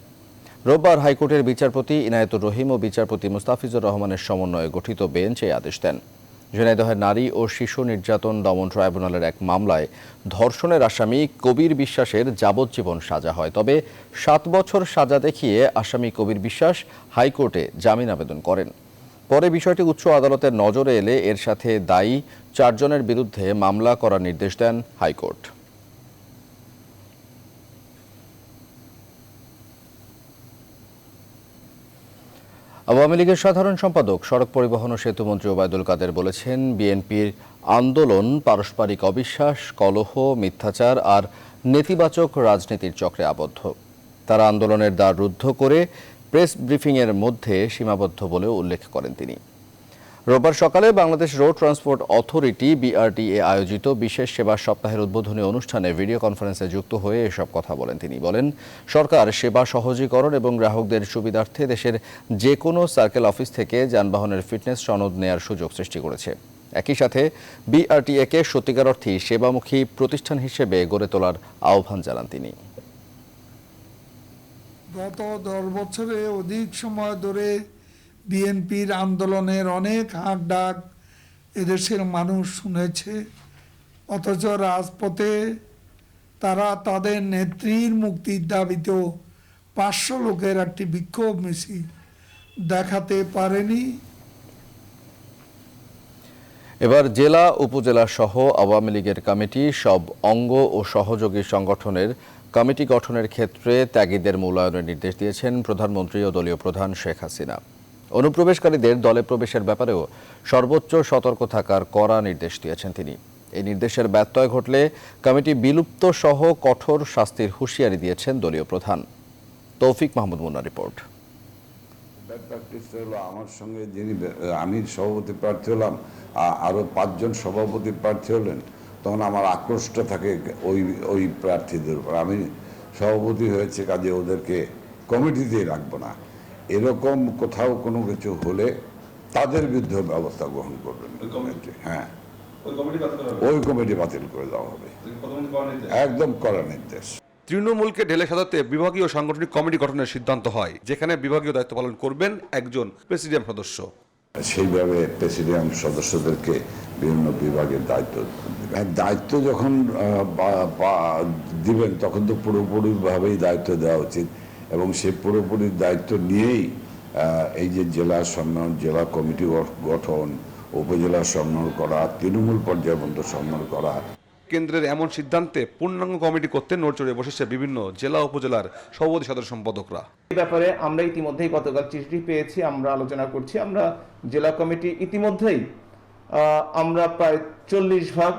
রোববার হাইকোর্টের বিচারপতি ইনায়েতুর রহিম ও বিচারপতি মুস্তাফিজুর রহমানের সমন্বয়ে গঠিত বেঞ্চ এই আদেশ দেন। ঝিনাইদহের নারী ও শিশু নির্যাতন দমন ট্রাইব্যুনালের এক মামলায় ধর্ষণের আসামি কবির বিশ্বাসের যাবজ্জীবন সাজা হয়, তবে 7 বছর সাজা দেখিয়ে আসামি কবির বিশ্বাস হাইকোর্টে জামিন আবেদন করেন। পরে বিষয়টি উচ্চ আদালতের নজরে এলে এর সাথে দায়ী 4 জনের বিরুদ্ধে মামলা করার নির্দেশ দেন হাইকোর্ট। আওয়ামী লীগের সাধারণ সম্পাদক সড়ক পরিবহন ও সেতুমন্ত্রী ওবায়দুল কাদের বলেছেন, বিএনপির আন্দোলন পারস্পরিক অবিশ্বাস, কলহ, মিথ্যাচার আর নেতিবাচক রাজনীতির চক্রে আবদ্ধ। তারা আন্দোলনের দ্বার রুদ্ধ করে প্রেস ব্রিফিংয়ের মধ্যে সীমাবদ্ধ বলেও উল্লেখ করেন তিনি। রোববার সকালে Bangladesh road transport authority BRTA আয়োজিত বিশেষ সেবা সপ্তাহের উদ্বোধনী অনুষ্ঠানে ভিডিও কনফারেন্সে যুক্ত হয়ে এসব কথা বলেন তিনি। বলেন, সরকার সেবা সহজীকরণ এবং গ্রাহকদের সুবিধার্থে দেশের যে কোনো সার্কেল অফিস থেকে যানবাহনের ফিটনেস সনদ নেয়ার সুযোগ সৃষ্টি করেছে। একই সাথে বিআরটিএকে সত্যিকার অর্থেই সেবামুখী প্রতিষ্ঠান হিসেবে গড়ে তোলার আহ্বান জানান তিনি। গত 10 বছরে অধিক সময় ধরে বিএনপির আন্দোলনের অনেক হাঁক ডাক এদেশের মানুষ শুনেছে, অথচ রাজপথে তারা তাদের নেত্রীর মুক্তির দাবিতেও 500 লোকের একটি বিক্ষোভ মিছিল দেখাতে পারেনি। এবার জেলা উপজেলা সহ আওয়ামী লীগের কমিটি সব অঙ্গ ও সহযোগী সংগঠনের কমিটি গঠনের ক্ষেত্রে ত্যাগীদের মূল্যায়নের নির্দেশ দিয়েছেন প্রধানমন্ত্রী ও দলীয় প্রধান শেখ হাসিনা। অনুপ্রবেশকারীদের দলে প্রবেশের ব্যাপারেও সর্বোচ্চ সতর্ক থাকার কড়া নির্দেশ দিয়েছেন তিনি। এই নির্দেশের ব্যত্যয় ঘটলে কমিটি বিলুপ্ত সহ কঠোর শাস্তির হুঁশিয়ারি দিয়েছেন দলীয় প্রধান। তৌফিক মাহমুদ মুন্নার রিপোর্ট। আমার সঙ্গে যিনি আমি সভাপতি প্রার্থী হলাম, আরো 5 জন সভাপতি প্রার্থী হলেন, তখন আমার আক্রোশটা থাকে ওই প্রার্থীদের উপর। আমি সভাপতি হয়েছে, কাজে ওদেরকে কমিটিতে রাখবো না। এরকম কোথাও কোনো কিছু হলে তাদের বিরুদ্ধে ব্যবস্থা গ্রহণ করবেন। হ্যাঁ, ওই কমিটি বাতিল করে দেওয়া হবে, একদম কড়া নির্দেশ। তৃণমূলকে ঢেলে সাজাতে বিভাগীয় সাংগঠনিক কমিটি গঠনের সিদ্ধান্ত হয়, যেখানে বিভাগীয় দায়িত্ব পালন করবেন একজন প্রেসিডিয়াম সদস্য। সেইভাবে প্রেসিডিয়াম সদস্যদেরকে বিভিন্ন বিভাগের দায়িত্ব যখন দিবেন তখন তো পুরোপুরিভাবেই দায়িত্ব দেওয়া উচিত, এবং সেই পুরোপুরি দায়িত্ব নিয়েই এই যে জেলা সম্মেলন, জেলা কমিটি গঠন, উপজেলা সম্মেলন করা, তৃণমূল পর্যায় পর্যন্ত সম্মেলন করা। কেন্দ্রের এমন সিদ্ধান্তে পূর্ণাঙ্গ কমিটি করতে নড়চড়ে বসেছে বিভিন্ন জেলা উপজেলার সভাপতি সাধারণ সম্পাদকরা। এই ব্যাপারে আমরা ইতিমধ্যেই গতকাল চিঠি পেয়েছি, আমরা আলোচনা করছি। আমরা জেলা কমিটি ইতিমধ্যেই আমরা প্রায় 40 ভাগ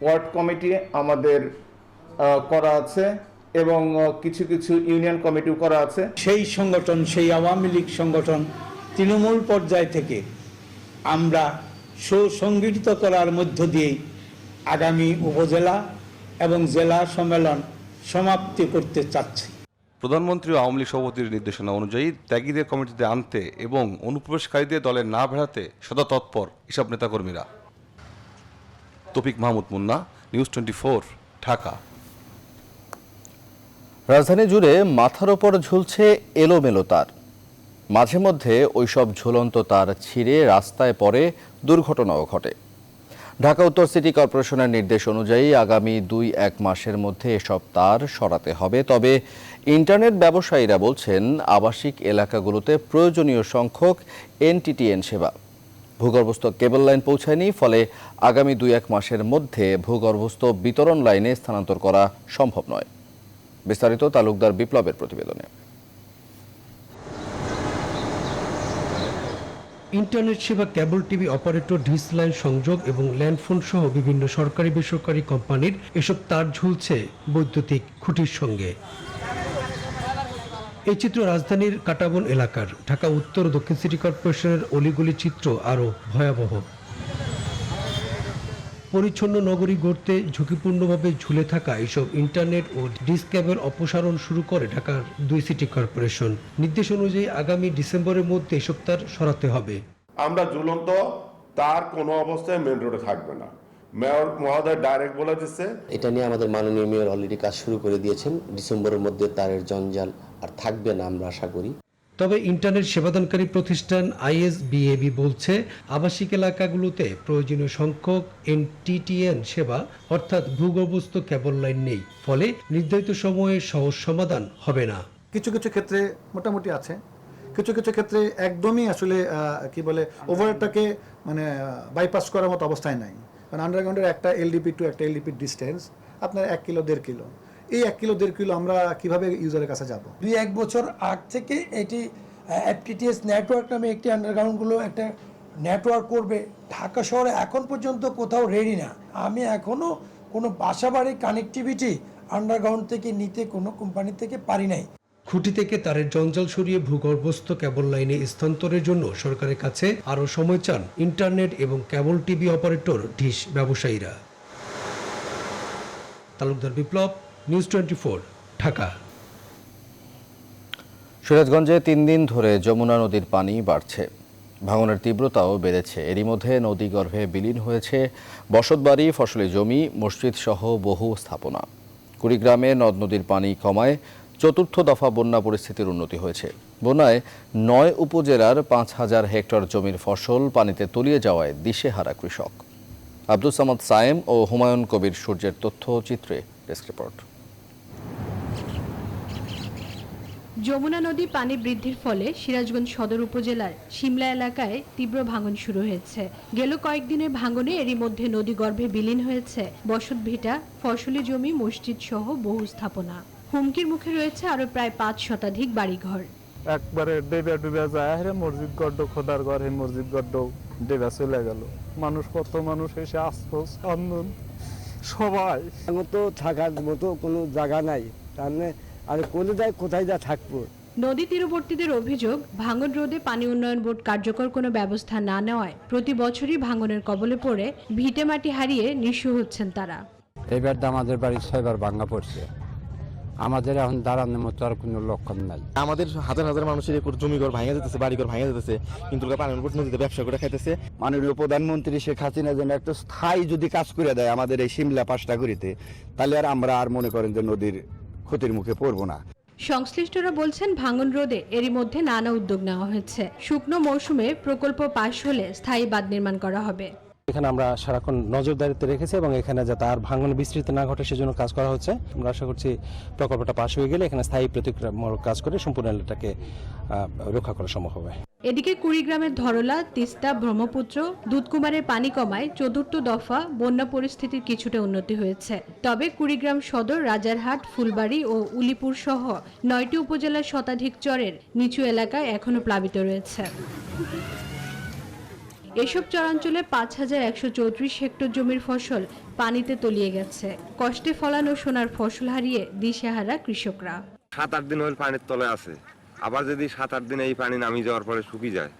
ওয়ার্ড কমিটি আমাদের করা আছে এবং কিছু কিছু ইউনিয়ন কমিটিও করা আছে। সেই সংগঠন, সেই আওয়ামী লীগ সংগঠন তৃণমূল পর্যায় থেকে আমরা সুসংগঠিত করার মধ্য দিয়ে আগামী উপজেলা এবং জেলা সম্মেলন সমাপ্তি করতে চাচ্ছি। প্রধানমন্ত্রী ও আওয়ামী লীগ সভাপতির নির্দেশনা অনুযায়ী ত্যাগীদের কমিটিতে আনতে এবং অনুপ্রবেশকারীদের দলে না ভেড়াতে সদা তৎপর এসব নেতাকর্মীরা। তৌফিক মাহমুদ মুন্না, নিউজ 24, ঢাকা। রাজধানী জুড়ে মাথার ওপর ঝুলছে এলোমেলো তার। মাঝে মধ্যে ওইসব ঝুলন্ত তার ছিঁড়ে রাস্তায় পড়ে, দুর্ঘটনাও ঘটে। ঢাকা উত্তর সিটি কর্পোরেশনের নির্দেশ অনুযায়ী আগামী 2-1 মাসের মধ্যে এসব তার সরাতে হবে। তবে ইন্টারনেট ব্যবসায়ীরা বলছেন, আবাসিক এলাকাগুলোতে প্রয়োজনীয় সংখ্যক এনটিটিএন সেবা, ভূগর্ভস্থ কেবল লাইন পৌঁছায়নি, ফলে আগামী 2-1 মাসের মধ্যে ভূগর্ভস্থ বিতরণ লাইনে স্থানান্তর করা সম্ভব নয়। বিস্তারিত তালুকদার বিপ্লবের প্রতিবেদনে। ইন্টারনেট সেবা, cable TV operator, dish line সংযোগ এবং ল্যান্ডফোন সহ বিভিন্ন সরকারি বেসরকারি কোম্পানির এসব তার ঝুলছে বৈদ্যুতিক খুঁটির সঙ্গে। এই চিত্র রাজধানীর কাটাবন এলাকার। ঢাকা উত্তর ও দক্ষিণ সিটি কর্পোরেশনের অলিগলি চিত্র আরও ভয়াবহ। পরিচ্ছন্ন নগরী গড়তে ঝুঁকিপূর্ণভাবে ঝুলে থাকা এইসব ইন্টারনেট ও ডিশ কেবল অপসারণ শুরু করে ঢাকার 2 সিটি কর্পোরেশন। নির্দেশ অনুযায়ী আগামী ডিসেম্বরের মধ্যে এসব তার সরাতে হবে। আমরা ঝুলন্ত তার কোনো অবস্থায় মেন রোডে থাকবে না। মেয়র মহোদয় ডাইরেক্ট বলে দিচ্ছে। এটা নিয়ে আমাদের মাননীয় মেয়র অলরেডি কাজ শুরু করে দিয়েছেন। ডিসেম্বরের মধ্যে তারের জঞ্জাল আর থাকবে না আমরা আশা করি। তবে ইন্টারনেট সেবাদানকারী প্রতিষ্ঠান ISBAB বলছে আবাসিক এলাকাগুলোতে প্রয়োজনীয় সংখ্যক NTTN সেবা অর্থাৎ ভূগর্ভস্থ কেবল লাইন নেই, ফলে নির্ধারিত সময়ে সহজ সমাধান হবে না। কিছু কিছু ক্ষেত্রে মোটামুটি আছে, কিছু কিছু ক্ষেত্রে একদমই আসলে কি বলে ওভারটাকে মানে বাইপাস করার মতো অবস্থায় নাই। কারণ আন্ডারগ্রাউন্ডের একটা LDP টু একটা LDP ডিস্টেন্স আপনার 1 কিলো 1.5 কিলো, এই 1 কিলো 1.5 কিলো আমরা কিভাবে ইউজারের কাছে যাব? 2-1 বছর আগ থেকে এটি FTTS নেটওয়ার্ক নামে একটি আন্ডারগ্রাউন্ডগুলো একটা নেটওয়ার্ক করবে। ঢাকা শহরে এখন পর্যন্ত কোথাও রেডি না। আমি এখনো কোনো বাসাবাড়ির কানেক্টিভিটি আন্ডারগ্রাউন্ড থেকে নিতে কোনো কোম্পানি থেকে পারি নাই। খুঁটি থেকে তারের জঞ্জাল সরিয়ে ভূগর্ভস্থ কেবল লাইনে স্থানান্তরের জন্য সরকারের কাছে আরও সময় চান ইন্টারনেট এবং কেবল টিভি অপারেটর ডিশ ব্যবসায়ীরা। তালুকদার বিপ্লব, নিউজ 24, ঢাকা। সিরাজগঞ্জে 3 দিন ধরে যমুনা নদীর পানি বাড়ছে, ভাঙনের তীব্রতাও বেড়েছে। এরই মধ্যে নদীগর্ভে বিলীন হয়েছে বসতবাড়ি, ফসলি জমি, মসজিদ সহ বহু স্থাপনা। কুড়িগ্রামে নদ নদীর পানি কমায় চতুর্থ দফা বন্যা পরিস্থিতির উন্নতি হয়েছে। বন্যায় 9 উপজেলার 5,000 হেক্টর জমির ফসল পানিতে তলিয়ে যাওয়ায় দিশেহারা কৃষক। আব্দুস সামাদ সায়েম ও হুমায়ুন কবির সূর্যের তথ্যচিত্রে ডেস্ক রিপোর্ট। যমুনা নদী পানি বৃদ্ধির ফলে সিরাজগঞ্জ সদর উপজেলার শিমলা এলাকায় তীব্র ভাঙন শুরু হয়েছে। গেল কয়েকদিনের ভাঙনে এরই মধ্যে নদীগর্ভে বিলীন হয়েছে বসতভিটা, ফসলি জমি, মসজিদ সহ বহু স্থাপনা। হুমকির মুখে রয়েছে আরো প্রায় 5 শতাধিক বাড়িঘর। একবারে ডুবে যায়, মসজিদ গড্ড, খোদার ঘর, মসজিদ গড্ড ডেবে চলে গেল। মানুষ, কত মানুষ এসে আফসোস কান্দন সবাই। তো থাকার মতো কোনো জায়গা নাই, তাহলে আর কোথায় যা থাকবো। নদী তীরবর্তীদের অভিযোগ, ভাঙন রোধে পানি উন্নয়ন বোর্ড কার্যকর কোনো ব্যবস্থা না নেওয়ায় প্রতি বছরই ভাঙনের কবলে পড়ে ভিটে মাটি হারিয়ে নিঃস্ব হচ্ছেন তারা। এবার আমাদের বাড়ি 6বার ভাঙা পড়ছে, আমাদের এখন দাঁড়ানোর মতো আর কোনো লক্ষণ নাই। আমাদের হাজার হাজার মানুষের জমিঘর ভাঙা যেতেছে, বাড়িঘর ভাঙা যেতেছে, কিন্তু নদীতে ব্যবসা করে খাইতেছে। মাননীয় প্রধানমন্ত্রী শেখ হাসিনা যেন একটা স্থায়ী যদি কাজ করে দেয় আমাদের এই শিমলা 5টা গড়িতে, তাহলে আর আমরা আর মনে করেন যে নদীর ক্ষতির মুখে পড়বো না। সংশ্লিষ্টরা বলছেন ভাঙন রোধে এরই মধ্যে নানা উদ্যোগ নেওয়া হয়েছে। শুকনো মৌসুমে প্রকল্প পাশ হলে স্থায়ী বাঁধ নির্মাণ করা হবে। এখানে আমরা সারাক্ষণ নজরদারিতে রেখেছি এবং এখানে যাতে আর ভাঙন বিস্তৃতি না ঘটে সেজন্য কাজ করা হচ্ছে। আমরা আশা করছি প্রকল্পটা পাশ হয়ে গেলে এখানে স্থায়ী প্রতিক্রিয়ামূলক কাজ করে সম্পূর্ণ এলাকাকে রক্ষা করা সম্ভব হবে। এদিকে কুড়িগ্রামের ধরলা, তিস্তা, ব্রহ্মপুত্র, দুধকুমারের পানি কমায় চতুর্থ দফা বন্যা পরিস্থিতির কিছুটা উন্নতি হয়েছে। তবে কুড়িগ্রাম সদর, রাজারহাট, ফুলবাড়ি ও উলিপুর সহ 9টি উপজেলার শতাধিক চরের নিচু এলাকায় এখনো প্লাবিত রয়েছে। এসব চরাঞ্চলে 5,134 হেক্টর জমির ফসল পানিতে তলিয়ে গেছে। কষ্টে ফলানো সোনার ফসল হারিয়ে দিশেহারা কৃষকরা। 7-8 দিন হল পানির তলে আছে, আবার যদি 7-8 দিন এই পানি নামিয়ে যাওয়ার পরে শুকিয়ে যায়,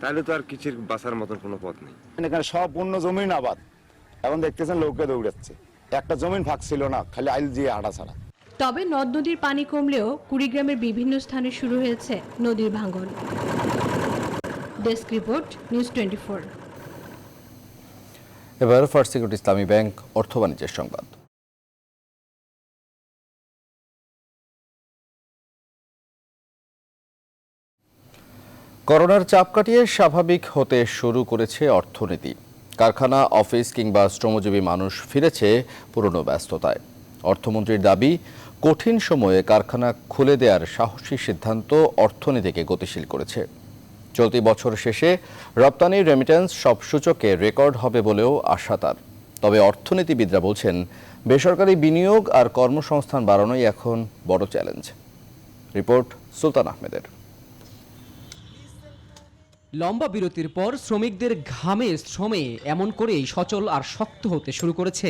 তাহলে তো আর কিছুর বাঁচার মতন কোনো পথ নেই। এখানে সব পূর্ণ জমিন আবাদ, এখন দেখতেছেন লোকে দৌড়াচ্ছে, একটা জমিন ফাঁক ছিল না, খালি আইল দিয়ে আড়া ছাড়া। তবে নদ নদীর পানি কমলেও কুড়িগ্রামের বিভিন্ন স্থানে শুরু হয়েছে নদীর ভাঙন। Desk report, news 24। এবার ফার্স্ট সিকিউরিটি ইসলামী ব্যাংক অর্থ বাণিজ্যের সংবাদ। করোনার চাপ কাটিয়ে স্বাভাবিক হতে শুরু করেছে অর্থনীতি। কারখানা, অফিস কিংবা শ্রমজীবী মানুষ ফিরেছে পুরনো ব্যস্ততায়। অর্থমন্ত্রীর দাবি, কঠিন সময়ে কারখানা খুলে দেওয়ার সাহসী সিদ্ধান্ত অর্থনীতিকে গতিশীল করেছে। চলতি বছর শেষে রপ্তানি, রেমিটেন্স সব সূচকে রেকর্ড হবে বলেও আশা তার। তবে অর্থনীতিবিদরা বলছেন, বেসরকারি বিনিয়োগ আর কর্মসংস্থান বাড়ানোই এখন বড় চ্যালেঞ্জ। রিপোর্ট সুলতান আহমেদের। লম্বা বিরতির পর শ্রমিকদের ঘামে শ্রমে এমন করেই সচল আর শক্ত হতে শুরু করেছে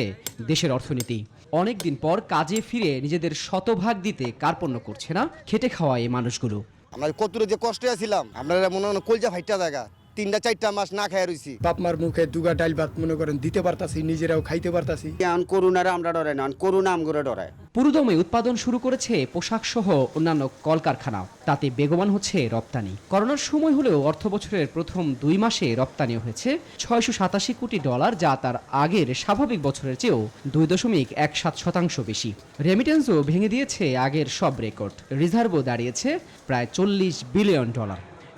দেশের অর্থনীতি। অনেক দিন পর কাজে ফিরে নিজেদের শতভাগ দিতে কার্পণ্য করছে না খেটে খাওয়া এই মানুষগুলো। আমরা কতটা যে কষ্টে আছিলাম, আমরা মনে হয় কলজা ফাইটা জায়গা 3-4 মাস না খাইয়া রইছি। বাপমার মুখে দুগা ডাইল ভাত মনে করেন দিতে পারতাছি, নিজেরাও খাইতে পারতাছি। করোনারে আমরা ডরাই না, করোনা আমগরে ডরায়। পুরোদমে উৎপাদন শুরু করেছে পোশাক সহ অন্যান্য কলকারখানা, তাতে বেগবান হচ্ছে রপ্তানি। করোনার সময় হলেও অর্থ বছরের প্রথম 2 মাসে রপ্তানি হয়েছে $687 কোটি, যা তার আগের স্বাভাবিক বছরের চেয়েও 2.17% বেশি। রেমিটেন্সও ভেঙে দিয়েছে আগের সব রেকর্ড, রিজার্ভও দাঁড়িয়েছে প্রায় $40 বিলিয়ন।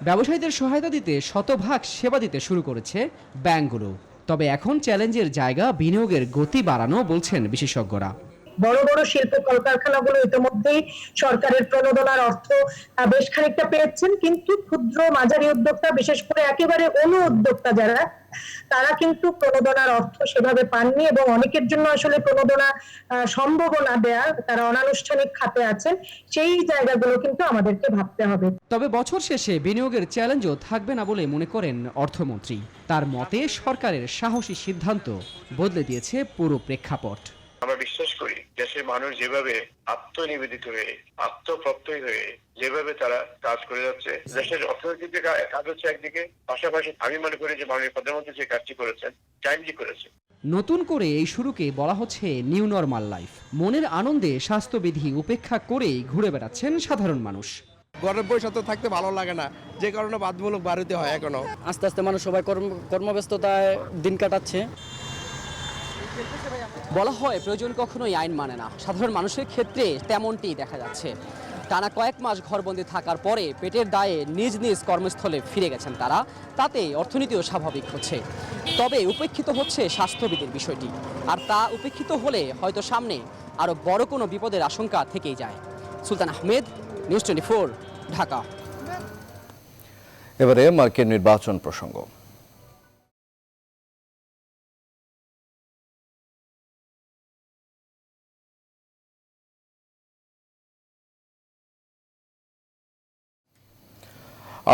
ব্যবসায়ীদের সহায়তা দিতে শতভাগ সেবা দিতে শুরু করেছে ব্যাংকগুলো। তবে এখন চ্যালেঞ্জের জায়গা বিনিয়োগের গতি বাড়ানো বলছেন বিশেষজ্ঞরা। বড় বড় শিল্প কলকারখানাগুলো ইতিমধ্যেই সরকারের প্রণোদনার অর্থ বেশ খানিকটা পেয়েছেন, কিন্তু ক্ষুদ্র মাঝারি উদ্যোক্তা, বিশেষ করে একেবারে অনু উদ্যোক্তা যারা, তারা কিন্তু প্রণোদনার অর্থ সেভাবে পাননি এবং অনেকের জন্য আসলে প্রণোদনা সম্ভব না দেয়া, তারা অনানুষ্ঠানিক খাতে আছেন। সেই জায়গাগুলো কিন্তু আমাদেরকে ভাবতে হবে। তবে বছর শেষে বিনিয়োগের চ্যালেঞ্জও থাকবে না বলে মনে করেন অর্থমন্ত্রী। তার মতে সরকারের সাহসী সিদ্ধান্ত বদলে দিয়েছে পুরো প্রেক্ষাপট। আমরা বিশ্বাস করি দেশের মানুষ যেভাবে আত্মনিবেদিত হয়ে আত্মপ্রত্যয়ী হয়ে যেভাবে তারা কাজ করে যাচ্ছে, দেশের অর্থনৈতিক কাজ হচ্ছে একদিকে, পাশাপাশি আমি মনে করি যে মাননীয় প্রধানমন্ত্রী যে কাজটি করেছেন টাইমলি করেছে। নতুন করে এই শুরুকে বলা হচ্ছে নিউ নরমাল লাইফ। মনের আনন্দে স্বাস্থ্যবিধি উপেক্ষা করেই ঘুরে বেড়াচ্ছেন সাধারণ মানুষ। ঘরের পয়সা তো থাকতে ভালো লাগে না, যে কারণে বাধ্যমূলক বাড়িতে হয়। এখনো আস্তে আস্তে মানুষ সবাই কর্মব্যস্ততায় দিন কাটাচ্ছে। বলা হয় প্রয়োজন কখনোই আইন মানে না, সাধারণ মানুষের ক্ষেত্রে তেমনটি দেখা যাচ্ছে। টানা কয়েক মাস ঘরবন্দি থাকার পরে পেটের দায়ে নিজ নিজ কর্মস্থলে ফিরে গেছেন তারা, তাতে অর্থনীতিও স্বাভাবিক হচ্ছে। তবে উপেক্ষিত হচ্ছে স্বাস্থ্যবিধির বিষয়টি, আর তা উপেক্ষিত হলে হয়তো সামনে আরও বড় কোনো বিপদের আশঙ্কা থেকেই যায়। সুলতান আহমেদ, নিউজ 24, ঢাকা। এবারে মার্কিন নির্বাচন প্রসঙ্গ।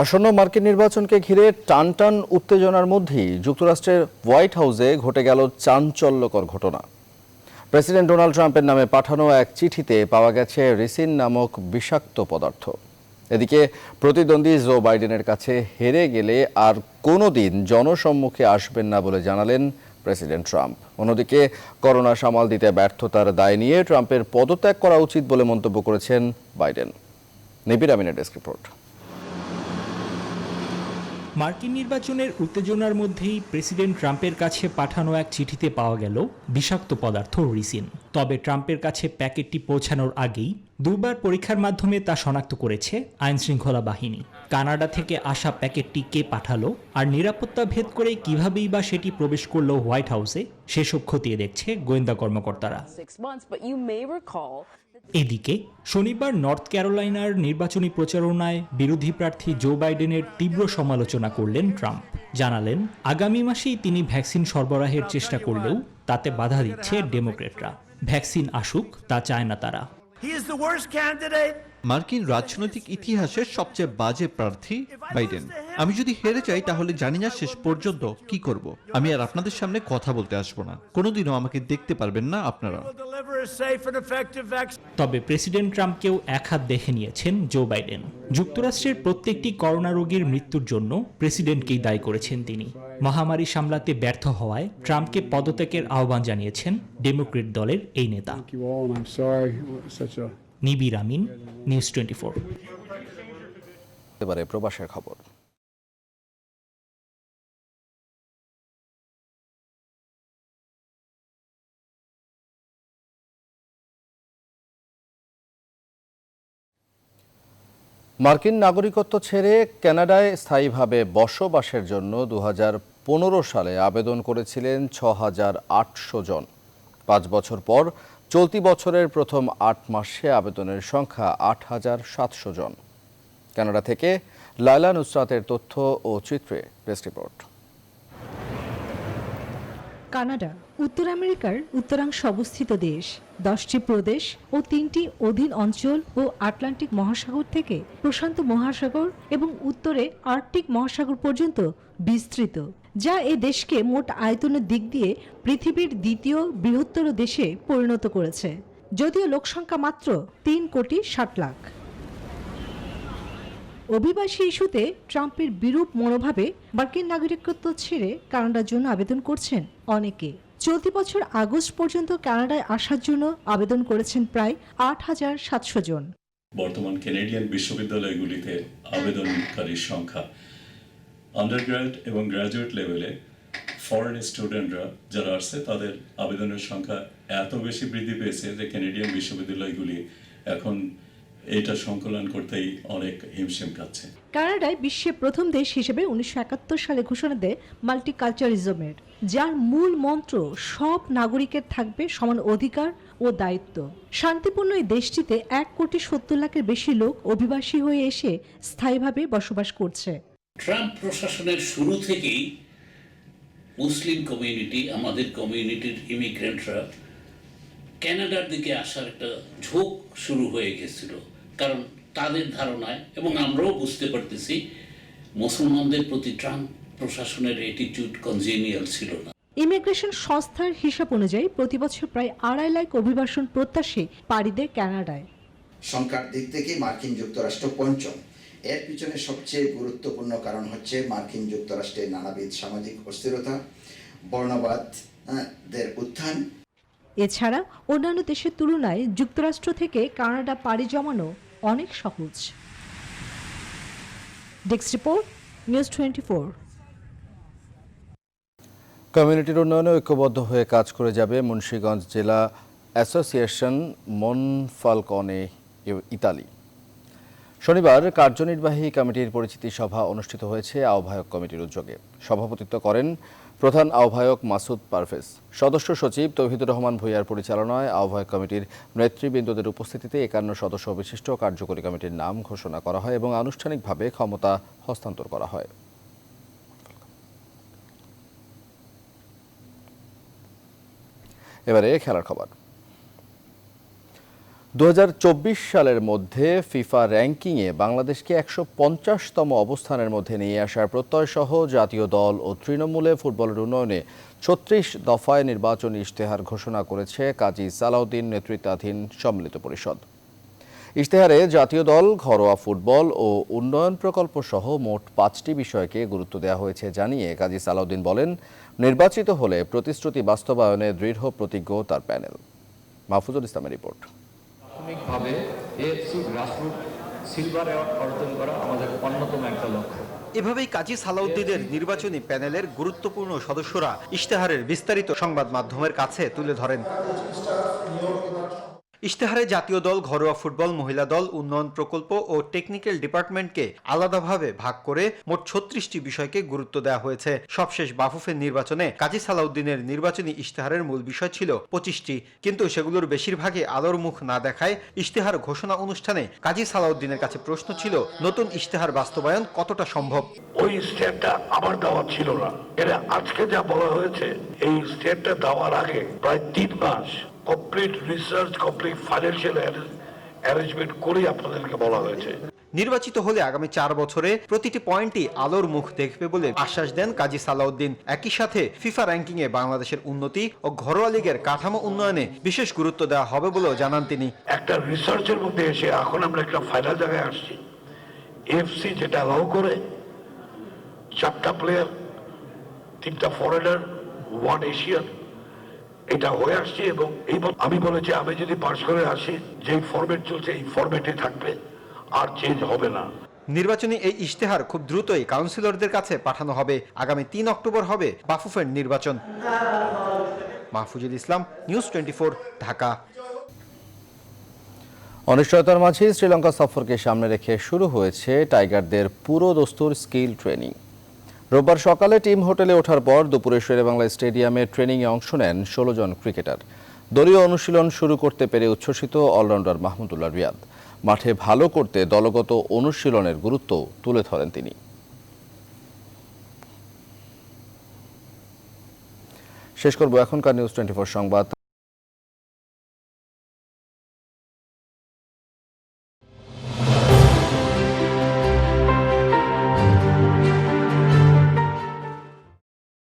আসন্ন মার্কিন নির্বাচনকে ঘিরে টানটান উত্তেজনার মধ্যেই যুক্তরাষ্ট্রের হোয়াইট হাউসে ঘটে গেল চাঞ্চল্যকর ঘটনা। প্রেসিডেন্ট ডোনাল্ড ট্রাম্পের নামে পাঠানো এক চিঠিতে পাওয়া গেছে রিসিন নামক বিষাক্ত পদার্থ। এদিকে প্রতিদ্বন্দ্বী জো বাইডেনের কাছে হেরে গেলে আর কোনোদিন জনসম্মুখে আসবেন না বলে জানালেন প্রেসিডেন্ট ট্রাম্প। অন্যদিকে করোনা সামাল দিতে ব্যর্থতার দায় নিয়ে ট্রাম্পের পদত্যাগ করা উচিত বলে মন্তব্য করেছেন বাইডেন। নিবির আমিনের ডেস্ক রিপোর্ট। মার্কিন নির্বাচনের উত্তেজনার মধ্যেই প্রেসিডেন্ট ট্রাম্পের কাছে পাঠানো এক চিঠিতে পাওয়া গেল বিষাক্ত পদার্থ রিসিন। তবে ট্রাম্পের কাছে প্যাকেটটি পৌঁছানোর আগেই 2 বার পরীক্ষার মাধ্যমে তা শনাক্ত করেছে আইনশৃঙ্খলা বাহিনী। কানাডা থেকে আসা প্যাকেটটি কে পাঠালো আর নিরাপত্তা ভেদ করে কিভাবেই বা সেটি প্রবেশ করলো হোয়াইট হাউসে, সেসব খতিয়ে দেখছে গোয়েন্দা কর্মকর্তারা। এদিকে শনিবার নর্থ ক্যারোলাইনার নির্বাচনী প্রচারণায় বিরোধী প্রার্থী জো বাইডেনের তীব্র সমালোচনা করলেন ট্রাম্প। জানালেন আগামী মাসেই তিনি ভ্যাকসিন সরবরাহের চেষ্টা করলেও তাতে বাধা দিচ্ছে ডেমোক্রেটরা। ভ্যাকসিন আসুক তা চায় না তারা। মার্কিন রাজনৈতিক ইতিহাসের সবচেয়ে বাজে প্রার্থী বাইডেন। আমি যদি হেরে যাই তাহলে জানি না শেষ পর্যন্ত কি করব। আমি আর আপনাদের সামনে কথা বলতে আসবো না, কোনোদিনও আমাকে দেখতে পারবেন না আপনারা। তবে প্রেসিডেন্ট ট্রাম্পকেও একহাত দেখে নিয়েছেন জো বাইডেন। যুক্তরাষ্ট্রের প্রত্যেকটি করোনা রোগীর মৃত্যুর জন্য প্রেসিডেন্টকেই দায়ী করেছেন তিনি। মহামারী সামলাতে ব্যর্থ হওয়ায় ট্রাম্পকে পদত্যাগের আহ্বান জানিয়েছেন ডেমোক্রেট দলের এই নেতা। নিবির আমিন, নিউজ 24। এবারে প্রবাসের খবর। মার্কিন নাগরিকত্ব ছেড়ে কানাডায় স্থায়ীভাবে বসবাসের জন্য 2015 সালে আবেদন করেছিলেন 6,800 জন। 5 বছর পর চলতি বছরের প্রথম 8 মাসে আবেদনের সংখ্যা 8,700 জন। কানাডা থেকে লায়লা নুসরাতের তথ্য ও চিত্রে প্রেস রিপোর্ট। কানাডা উত্তর আমেরিকার উত্তরাংশ অবস্থিত দেশ। 10টি প্রদেশ ও 3টি অধীন অঞ্চল ও আটলান্টিক মহাসাগর থেকে প্রশান্ত মহাসাগর এবং উত্তরে আর্কটিক মহাসাগর পর্যন্ত বিস্তৃত, যা এ দেশকে মোট আয়তনের দিক দিয়ে পৃথিবীর দ্বিতীয় বৃহত্তর দেশে পরিণত করেছে, যদিও লোকসংখ্যা মাত্র 3,60,00,000। অভিবাসী ইস্যুতে ট্রাম্পের বিরূপ মনোভাবে মার্কিন নাগরিকত্ব ছেড়ে কানাডার জন্য আবেদন করছেন অনেকে। চলতি বছর আগস্ট পর্যন্ত কানাডায় আসার জন্য আবেদন করেছেন প্রায় 8,700 জন। বর্তমান কানাডিয়ান বিশ্ববিদ্যালয়গুলিতে আবেদনকারীর সংখ্যা আন্ডারগ্র্যাড এবং গ্র্যাজুয়েট লেভেলে ফরেন স্টুডেন্টরা যারা আসছে তাদের আবেদনের সংখ্যা এত বেশি বৃদ্ধি পেয়েছে যে কানাডিয়ান বিশ্ববিদ্যালয়গুলি এখন এটা সংকলন করতেই অনেক হিমশিম খাচ্ছে। কানাডায় বিশ্বের প্রথম দেশ হিসেবে 1971 সালে ঘোষণা দেয় মাল্টিকালচারিজমের, যার মূল মন্ত্র সব নাগরিকের থাকবে সমান অধিকার ও দায়িত্ব। শান্তিপূর্ণ এই দেশটিতে 1,70,00,000-এর বেশি লোক অভিবাসী হয়ে এসে স্থায়ীভাবে বসবাস করছে। ট্রাম্প প্রশাসনের শুরু থেকেই মুসলিম কমিউনিটি, আমাদের কমিউনিটির ইমিগ্রেন্টরা কানাডার দিকে আসার একটা ঝোঁক শুরু হয়ে গেছিল, কারণ তাদের ধারণায় এবং আমরাও বুঝতে পারতেছি মুসলমানদের প্রতি ট্রাম্প প্রশাসনের অ্যাটিটিউড কনজেনিয়াল ছিল না। ইমিগ্রেশন সংস্থার হিসাব অনুযায়ী প্রতি বছর প্রায় 2.5 লাখ অভিবাসন প্রত্যাশী পাড়ি দেয় কানাডায়। সংখ্যার দিক থেকে মার্কিন যুক্তরাষ্ট্র পঞ্চম। এর পিছনে সবচেয়ে গুরুত্বপূর্ণ কারণ হচ্ছে মার্কিন যুক্তরাষ্ট্রের নানাবিধ সামাজিক অস্থিরতা, বর্ণবাদদের উত্থান। এছাড়া অন্যান্য দেশের তুলনায় যুক্তরাষ্ট্র থেকে কানাডা পাড়ি জমানো অনেক সহজ। Desk report, news 24। কমিউনিটির উন্নয়নে ঐক্যবদ্ধ হয়ে কাজ করে যাবে মুন্সিগঞ্জ জেলা অ্যাসোসিয়েশন মনফালকনে ইতালি। শনিবার কার্যনির্বাহী কমিটির পরিচিতি সভা অনুষ্ঠিত হয়েছে আহ্বায়ক কমিটির উদ্যোগে। সভাপতিত্ব করেন প্রধান আহ্বায়ক মাসুদ পারভেজ। সদস্য সচিব তৌহিদুর রহমান ভূঁইয়ার পরিচালনায় আহ্বায়ক কমিটির নেতৃবৃন্দদের উপস্থিতিতে 51 সদস্য বিশিষ্ট কার্যকরী কমিটির নাম ঘোষণা করা হয় এবং আনুষ্ঠানিকভাবে ক্ষমতা হস্তান্তর করা হয়। এবারে খেলার খবর। 2024 সালের মধ্যে ফিফা র্যাঙ্কিংয়ে বাংলাদেশকে 150তম অবস্থানের মধ্যে নিয়ে আসার প্রত্যয় সহ জাতীয় দল ও তৃণমূলে ফুটবলের উন্নয়নে 36 দফায় নির্বাচনী ইশতেহার ঘোষণা করেছে কাজী সালাউদ্দিন নেতৃত্বাধীন সম্মিলিত পরিষদ। ইশতেহারে জাতীয় দল, ঘরোয়া ফুটবল ও উন্নয়ন প্রকল্প সহ মোট 5টি বিষয়কে গুরুত্ব দেওয়া হয়েছে জানিয়ে কাজী সালাউদ্দিন বলেন, নির্বাচিত হলে প্রতিশ্রুতি বাস্তবায়নে দৃঢ় প্রতিজ্ঞ তার প্যানেল। মাহফুজুল ইসলামের রিপোর্ট। প্রাথমিকভাবে এএফসি গ্রাসরুট সিলভার অ্যাওয়ার্ড অর্জন করা আমাদের অন্যতম একটা লক্ষ্য। এভাবেই কাজী সালাউদ্দিনের নির্বাচনী প্যানেলের গুরুত্বপূর্ণ সদস্যরা ইশতেহারের বিস্তারিত সংবাদ মাধ্যমের কাছে তুলে ধরেন। ইশতেহারে জাতীয় দল, ঘরোয়া ফুটবল, মহিলা দল, উন্নয়ন প্রকল্প ও টেকনিক্যাল ডিপার্টমেন্টকে আলাদাভাবে ভাগ করে মোট 36টি বিষয়কে গুরুত্ব দেওয়া হয়েছে। সবশেষ বাফুফের নির্বাচনে কাজী সালাউদ্দিনের নির্বাচনী ইশতেহারের মূল বিষয় ছিল 25টি, কিন্তু সেগুলোর বেশিরভাগই আলোর মুখ না দেখায় ইশতেহার ঘোষণা অনুষ্ঠানে কাজী সালাউদ্দিনের কাছে প্রশ্ন ছিল, নতুন ইশতেহার বাস্তবায়ন কতটা সম্ভব। ওই স্টেটটা আবার দেওয়া ছিল না, এটা আজকে যা বলা হয়েছে, এই স্টেটটা দেওয়ার আগে প্রায় 3 মাস complete research, complete financial arrangement করে আপনাদেরকে বলা হয়েছে। নির্বাচিত হলে আগামী 4 বছরে প্রতিটি পয়েন্টই আলোর মুখ দেখবে বলে আশ্বাস দেন কাজী সালাউদ্দিন। একই সাথে ফিফা র্যাঙ্কিংয়ে বাংলাদেশের উন্নতি ও ঘরোয়া লিগের কাঠামো উন্নয়নে বিশেষ গুরুত্ব দেওয়া হবে বলেও জানান তিনি। একটা রিসার্চের মধ্যে এসে এখন আমরা একটা ফাইনাল জায়গায় আসছি। এফসি যেটা অ্যালাউ করে 4টা প্লেয়ার, 3টা ফরেনার, 1 এশিয়ান, এটা হয়ে আসছে। এবং আমি বলেছি, আমি যদি পাস করে আসি, যে ফরম্যাট চলছে এই ফরম্যাটে থাকবে, আর চেঞ্জ হবে না। নির্বাচনী এই ইশতেহার খুব দ্রুতই কাউন্সিলরদের কাছে পাঠানো হবে। আগামী 3 অক্টোবর হবে বাফুফের নির্বাচন। মাহফুজুল ইসলাম, নিউজ 24, ঢাকা। অনিশ্চয়তার মাঝে শ্রীলঙ্কা সফরকে সামনে রেখে শুরু হয়েছে টাইগারদের পুরো দস্তুর স্কিল ট্রেনিং। রোববার সকালে টিম হোটেলে ওঠার পর দুপুরে শেরেবাংলা স্টেডিয়ামে ট্রেনিংয়ে অংশ নেন 16 জন ক্রিকেটার। দলীয় অনুশীলন শুরু করতে পেরে উচ্ছ্বসিত অলরাউন্ডার মাহমুদুল্লাহ রিয়াদ। মাঠে ভালো করতে দলগত অনুশীলনের গুরুত্ব তুলে ধরেন তিনি। শেষ করব এখনকার নিউজ 24 সংবাদ।